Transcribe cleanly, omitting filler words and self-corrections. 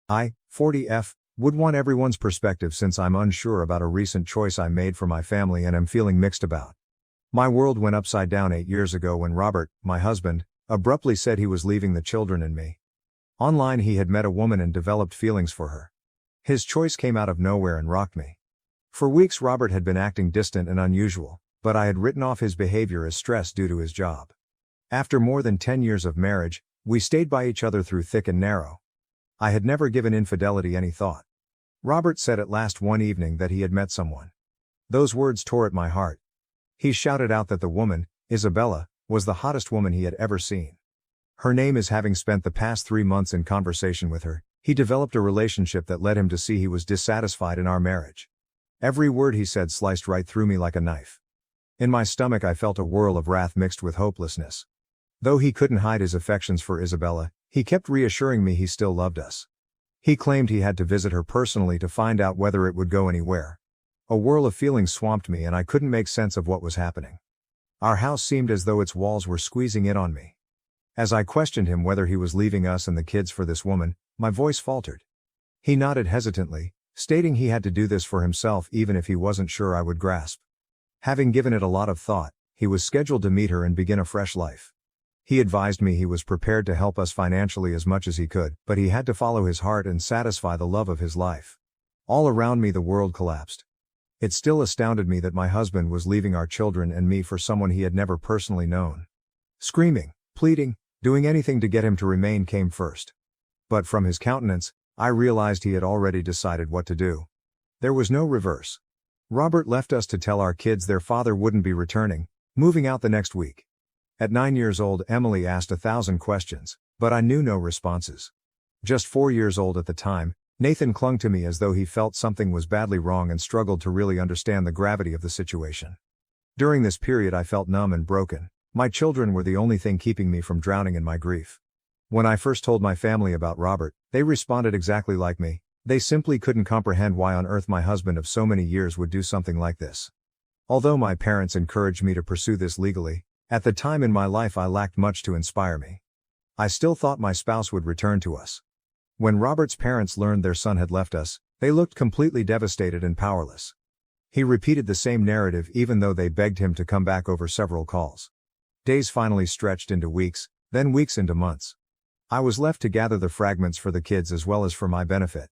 I, 40F, would want everyone's perspective since I'm unsure about a recent choice I made for my family and am feeling mixed about. My world went upside down 8 years ago when Robert, my husband, abruptly said he was leaving the children and me. Online he had met a woman and developed feelings for her. His choice came out of nowhere and rocked me. For weeks Robert had been acting distant and unusual, but I had written off his behavior as stress due to his job. After more than 10 years of marriage, we stayed by each other through thick and narrow. I had never given infidelity any thought. Robert said at last one evening that he had met someone. Those words tore at my heart. He shouted out that the woman, Isabella, was the hottest woman he had ever seen. Her name is having spent the past 3 months in conversation with her, he developed a relationship that led him to see he was dissatisfied in our marriage. Every word he said sliced right through me like a knife. In my stomach I felt a whirl of wrath mixed with hopelessness. Though he couldn't hide his affections for Isabella, he kept reassuring me he still loved us. He claimed he had to visit her personally to find out whether it would go anywhere. A whirl of feelings swamped me and I couldn't make sense of what was happening. Our house seemed as though its walls were squeezing in on me. As I questioned him whether he was leaving us and the kids for this woman, my voice faltered. He nodded hesitantly, stating he had to do this for himself even if he wasn't sure I would grasp. Having given it a lot of thought, he was scheduled to meet her and begin a fresh life. He advised me he was prepared to help us financially as much as he could, but he had to follow his heart and satisfy the love of his life. All around me the world collapsed. It still astounded me that my husband was leaving our children and me for someone he had never personally known. Screaming, pleading, doing anything to get him to remain came first. But from his countenance, I realized he had already decided what to do. There was no reverse. Robert left us to tell our kids their father wouldn't be returning, moving out the next week. At 9 years old, Emily asked 1,000 questions, but I knew no responses. Just 4 years old at the time, Nathan clung to me as though he felt something was badly wrong and struggled to really understand the gravity of the situation. During this period I felt numb and broken. My children were the only thing keeping me from drowning in my grief. When I first told my family about Robert, they responded exactly like me. They simply couldn't comprehend why on earth my husband of so many years would do something like this. Although my parents encouraged me to pursue this legally, at the time in my life I lacked much to inspire me. I still thought my spouse would return to us. When Robert's parents learned their son had left us, they looked completely devastated and powerless. He repeated the same narrative even though they begged him to come back over several calls. Days finally stretched into weeks, then weeks into months. I was left to gather the fragments for the kids as well as for my benefit.